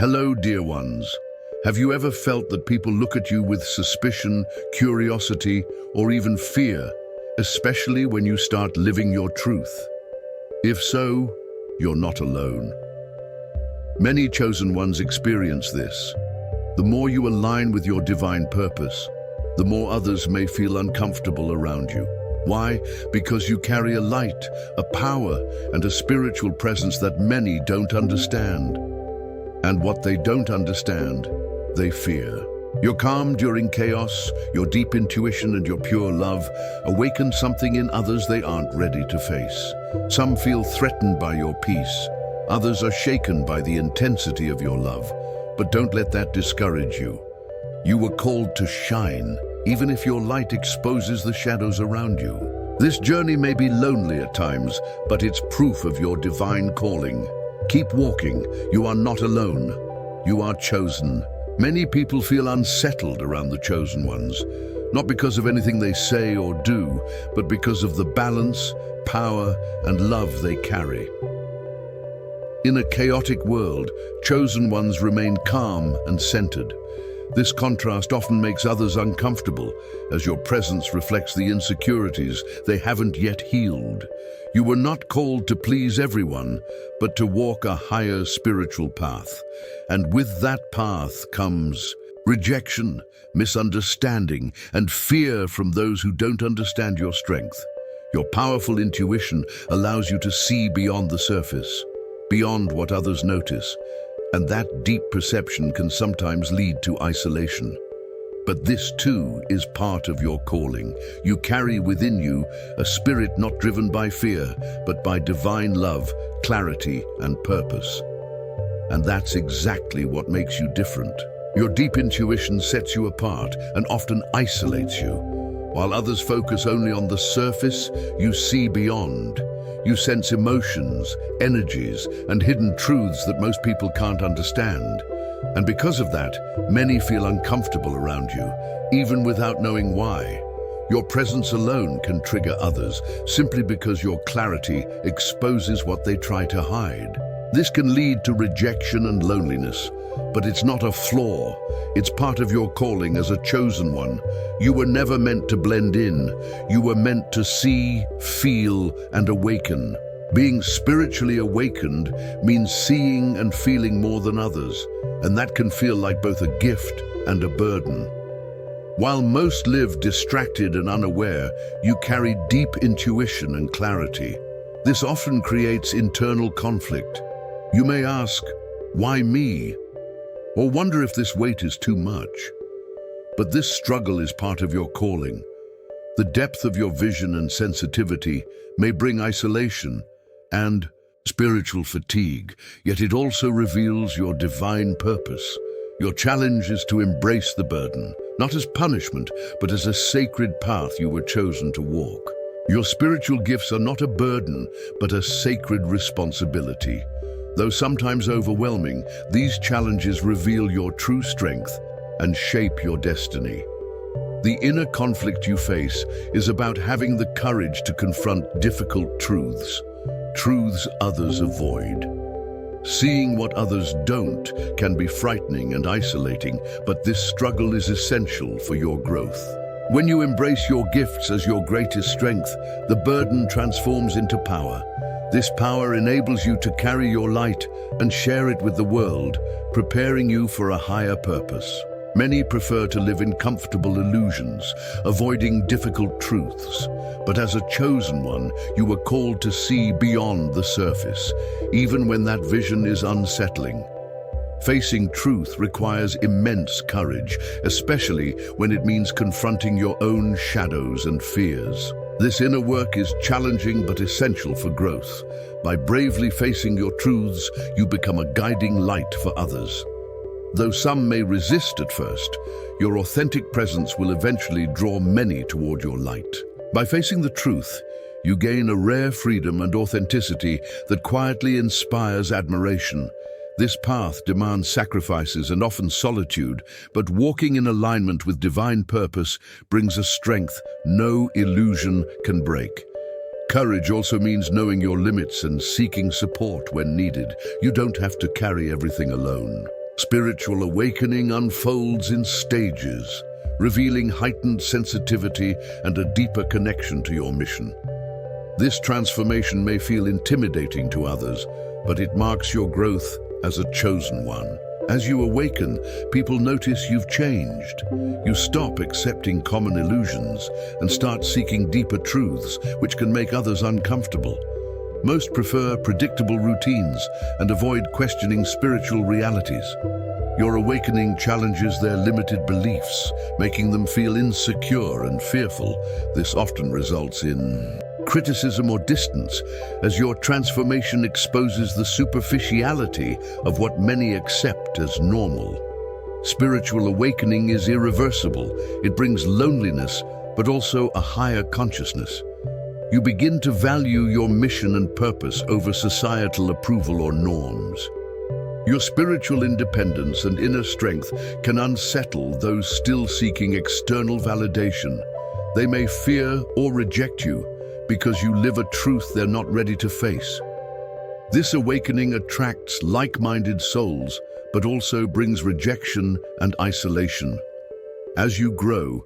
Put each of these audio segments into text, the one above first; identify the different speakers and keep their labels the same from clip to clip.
Speaker 1: Hello, dear ones. Have you ever felt that people look at you with suspicion, curiosity, or even fear, especially when you start living your truth? If so, you're not alone. Many chosen ones experience this. The more you align with your divine purpose, the more others may feel uncomfortable around you. Why? Because you carry a light, a power, and a spiritual presence that many don't understand. And what they don't understand, they fear. Your calm during chaos, your deep intuition and your pure love awaken something in others they aren't ready to face. Some feel threatened by your peace. Others are shaken by the intensity of your love. But don't let that discourage you. You were called to shine, even if your light exposes the shadows around you. This journey may be lonely at times, but it's proof of your divine calling. Keep walking. You are not alone. You are chosen. Many people feel unsettled around the chosen ones, not because of anything they say or do, but because of the balance, power, and love they carry. In a chaotic world, chosen ones remain calm and centered. This contrast often makes others uncomfortable, as your presence reflects the insecurities they haven't yet healed. You were not called to please everyone, but to walk a higher spiritual path. And with that path comes rejection, misunderstanding, and fear from those who don't understand your strength. Your powerful intuition allows you to see beyond the surface, beyond what others notice, and that deep perception can sometimes lead to isolation. But this too is part of your calling. You carry within you a spirit not driven by fear, but by divine love, clarity, and purpose. And that's exactly what makes you different. Your deep intuition sets you apart and often isolates you. While others focus only on the surface, you see beyond. You sense emotions, energies, and hidden truths that most people can't understand. And because of that, many feel uncomfortable around you, even without knowing why. Your presence alone can trigger others, simply because your clarity exposes what they try to hide. This can lead to rejection and loneliness, but it's not a flaw. It's part of your calling as a chosen one. You were never meant to blend in. You were meant to see, feel, and awaken. Being spiritually awakened means seeing and feeling more than others, and that can feel like both a gift and a burden. While most live distracted and unaware, you carry deep intuition and clarity. This often creates internal conflict. You may ask, why me? Or wonder if this weight is too much. But this struggle is part of your calling. The depth of your vision and sensitivity may bring isolation and spiritual fatigue, yet it also reveals your divine purpose. Your challenge is to embrace the burden, not as punishment, but as a sacred path you were chosen to walk. Your spiritual gifts are not a burden, but a sacred responsibility. Though sometimes overwhelming, these challenges reveal your true strength and shape your destiny. The inner conflict you face is about having the courage to confront difficult truths others avoid. Seeing what others don't can be frightening and isolating, but this struggle is essential for your growth. When you embrace your gifts as your greatest strength, the burden transforms into power. This power enables you to carry your light and share it with the world, preparing you for a higher purpose. Many prefer to live in comfortable illusions, avoiding difficult truths. But as a chosen one, you were called to see beyond the surface, even when that vision is unsettling. Facing truth requires immense courage, especially when it means confronting your own shadows and fears. This inner work is challenging but essential for growth. By bravely facing your truths, you become a guiding light for others. Though some may resist at first, your authentic presence will eventually draw many toward your light. By facing the truth, you gain a rare freedom and authenticity that quietly inspires admiration. This path demands sacrifices and often solitude, but walking in alignment with divine purpose brings a strength no illusion can break. Courage also means knowing your limits and seeking support when needed. You don't have to carry everything alone. Spiritual awakening unfolds in stages, revealing heightened sensitivity and a deeper connection to your mission. This transformation may feel intimidating to others, but it marks your growth as a chosen one. As you awaken, people notice you've changed. You stop accepting common illusions and start seeking deeper truths, which can make others uncomfortable. Most prefer predictable routines and avoid questioning spiritual realities. Your awakening challenges their limited beliefs, making them feel insecure and fearful. This often results in criticism or distance, as your transformation exposes the superficiality of what many accept as normal. Spiritual awakening is irreversible. It brings loneliness, but also a higher consciousness. You begin to value your mission and purpose over societal approval or norms. Your spiritual independence and inner strength can unsettle those still seeking external validation. They may fear or reject you because you live a truth they're not ready to face. This awakening attracts like-minded souls, but also brings rejection and isolation. As you grow,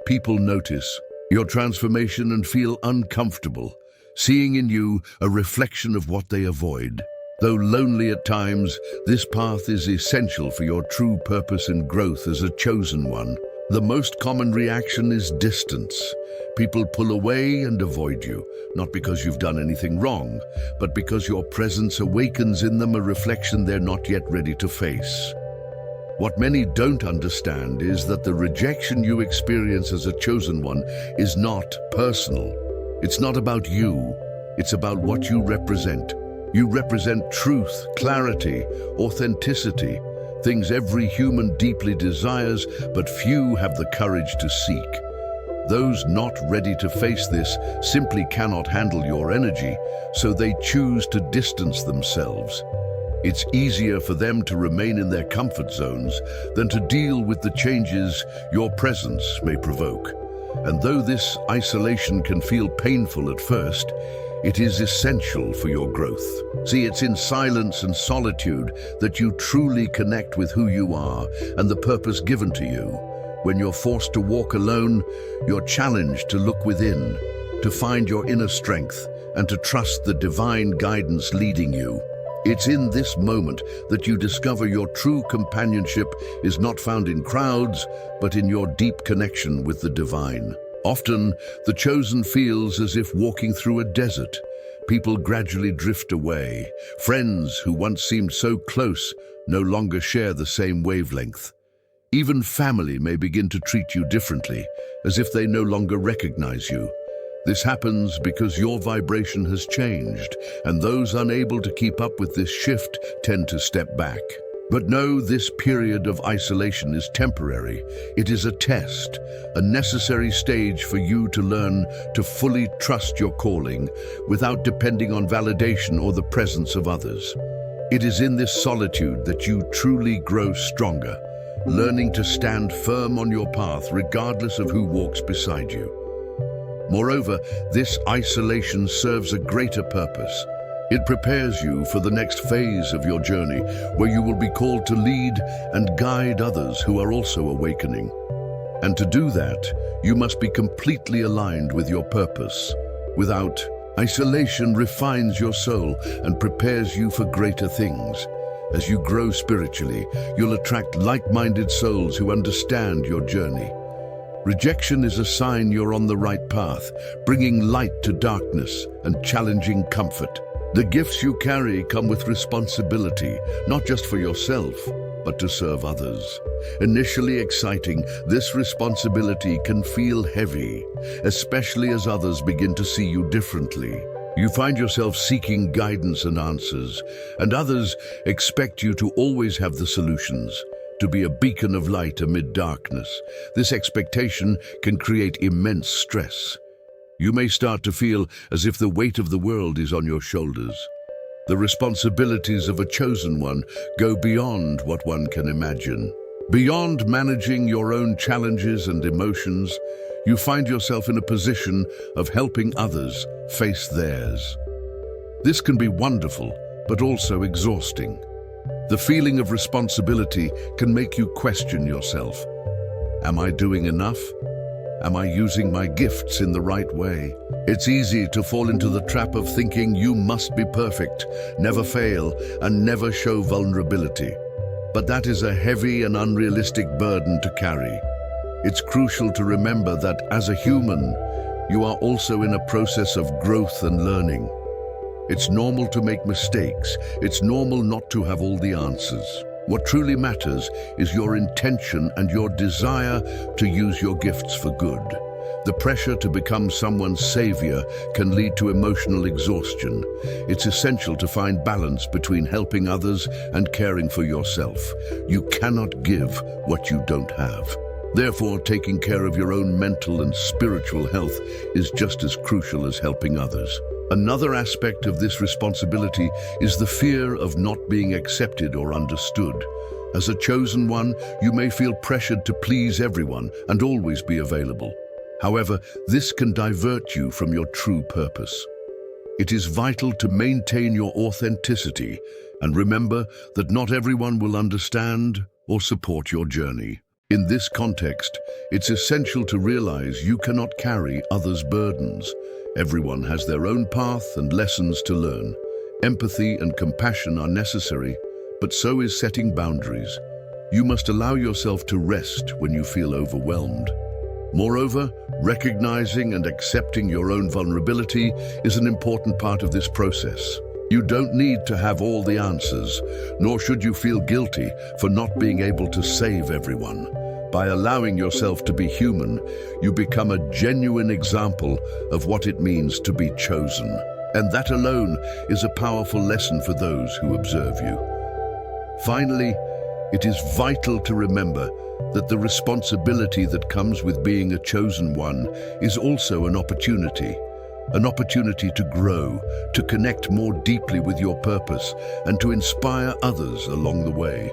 Speaker 1: people notice your transformation and feel uncomfortable, seeing in you a reflection of what they avoid. Though lonely at times, this path is essential for your true purpose and growth as a chosen one. The most common reaction is distance. People pull away and avoid you, not because you've done anything wrong, but because your presence awakens in them a reflection they're not yet ready to face. What many don't understand is that the rejection you experience as a chosen one is not personal. It's not about you, it's about what you represent. You represent truth, clarity, authenticity, things every human deeply desires, but few have the courage to seek. Those not ready to face this simply cannot handle your energy, so they choose to distance themselves. It's easier for them to remain in their comfort zones than to deal with the changes your presence may provoke. And though this isolation can feel painful at first, it is essential for your growth. See, it's in silence and solitude that you truly connect with who you are and the purpose given to you. When you're forced to walk alone, you're challenged to look within, to find your inner strength, and to trust the divine guidance leading you. It's in this moment that you discover your true companionship is not found in crowds, but in your deep connection with the divine. Often, the chosen feels as if walking through a desert. People gradually drift away. Friends who once seemed so close no longer share the same wavelength. Even family may begin to treat you differently, as if they no longer recognize you. This happens because your vibration has changed, and those unable to keep up with this shift tend to step back. But know this period of isolation is temporary. It is a test, a necessary stage for you to learn to fully trust your calling without depending on validation or the presence of others. It is in this solitude that you truly grow stronger, learning to stand firm on your path regardless of who walks beside you. Moreover, this isolation serves a greater purpose. It prepares you for the next phase of your journey, where you will be called to lead and guide others who are also awakening. And to do that, you must be completely aligned with your purpose. Without isolation refines your soul and prepares you for greater things. As you grow spiritually, you'll attract like-minded souls who understand your journey. Rejection is a sign you're on the right path, bringing light to darkness and challenging comfort. The gifts you carry come with responsibility, not just for yourself, but to serve others. Initially exciting, this responsibility can feel heavy, especially as others begin to see you differently. You find yourself seeking guidance and answers, and others expect you to always have the solutions, to be a beacon of light amid darkness. This expectation can create immense stress. You may start to feel as if the weight of the world is on your shoulders. The responsibilities of a chosen one go beyond what one can imagine. Beyond managing your own challenges and emotions, you find yourself in a position of helping others face theirs. This can be wonderful, but also exhausting. The feeling of responsibility can make you question yourself. Am I doing enough? Am I using my gifts in the right way? It's easy to fall into the trap of thinking you must be perfect, never fail, and never show vulnerability. But that is a heavy and unrealistic burden to carry. It's crucial to remember that as a human, you are also in a process of growth and learning. It's normal to make mistakes. It's normal not to have all the answers. What truly matters is your intention and your desire to use your gifts for good. The pressure to become someone's savior can lead to emotional exhaustion. It's essential to find balance between helping others and caring for yourself. You cannot give what you don't have. Therefore, taking care of your own mental and spiritual health is just as crucial as helping others. Another aspect of this responsibility is the fear of not being accepted or understood. As a chosen one, you may feel pressured to please everyone and always be available. However, this can divert you from your true purpose. It is vital to maintain your authenticity and remember that not everyone will understand or support your journey. In this context, it's essential to realize you cannot carry others' burdens. Everyone has their own path and lessons to learn. Empathy and compassion are necessary, but so is setting boundaries. You must allow yourself to rest when you feel overwhelmed. Moreover, recognizing and accepting your own vulnerability is an important part of this process. You don't need to have all the answers, nor should you feel guilty for not being able to save everyone. By allowing yourself to be human, you become a genuine example of what it means to be chosen. And that alone is a powerful lesson for those who observe you. Finally, it is vital to remember that the responsibility that comes with being a chosen one is also an opportunity to grow, to connect more deeply with your purpose, and to inspire others along the way.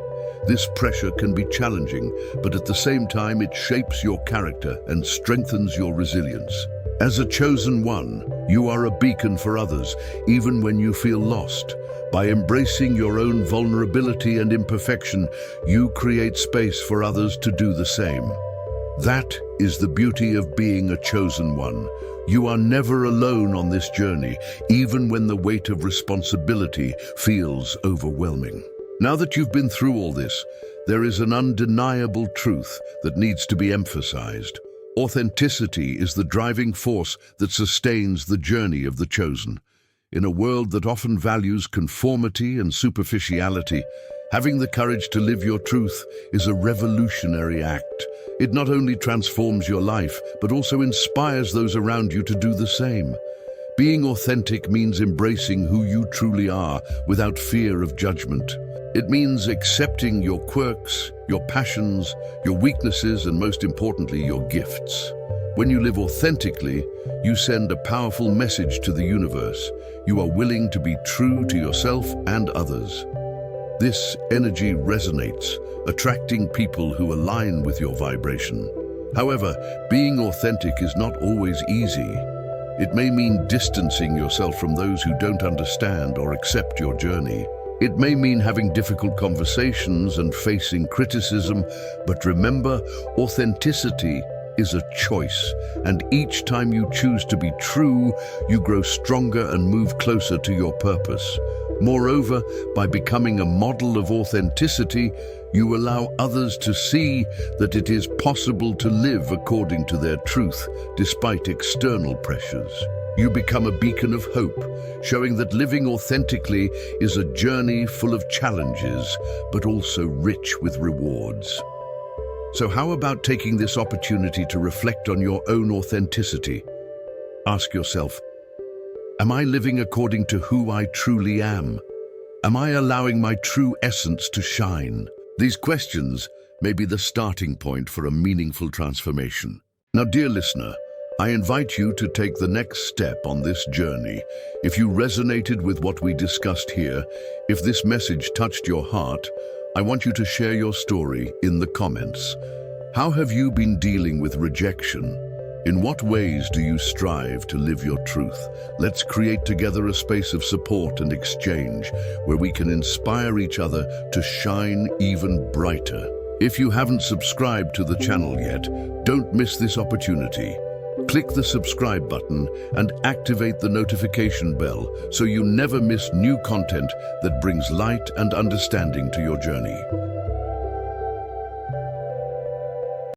Speaker 1: This pressure can be challenging, but at the same time it shapes your character and strengthens your resilience. As a chosen one, you are a beacon for others, even when you feel lost. By embracing your own vulnerability and imperfection, you create space for others to do the same. That is the beauty of being a chosen one. You are never alone on this journey, even when the weight of responsibility feels overwhelming. Now that you've been through all this, there is an undeniable truth that needs to be emphasized. Authenticity is the driving force that sustains the journey of the chosen. In a world that often values conformity and superficiality, having the courage to live your truth is a revolutionary act. It not only transforms your life, but also inspires those around you to do the same. Being authentic means embracing who you truly are without fear of judgment. It means accepting your quirks, your passions, your weaknesses, and most importantly, your gifts. When you live authentically, you send a powerful message to the universe. You are willing to be true to yourself and others. This energy resonates, attracting people who align with your vibration. However, being authentic is not always easy. It may mean distancing yourself from those who don't understand or accept your journey. It may mean having difficult conversations and facing criticism, but remember, authenticity is a choice, and each time you choose to be true, you grow stronger and move closer to your purpose. Moreover, by becoming a model of authenticity, you allow others to see that it is possible to live according to their truth, despite external pressures. You become a beacon of hope, showing that living authentically is a journey full of challenges, but also rich with rewards. So how about taking this opportunity to reflect on your own authenticity? Ask yourself, am I living according to who I truly am? Am I allowing my true essence to shine? These questions may be the starting point for a meaningful transformation. Now, dear listener, I invite you to take the next step on this journey. If you resonated with what we discussed here, if this message touched your heart, I want you to share your story in the comments. How have you been dealing with rejection? In what ways do you strive to live your truth? Let's create together a space of support and exchange where we can inspire each other to shine even brighter. If you haven't subscribed to the channel yet, don't miss this opportunity. Click the subscribe button and activate the notification bell so you never miss new content that brings light and understanding to your journey.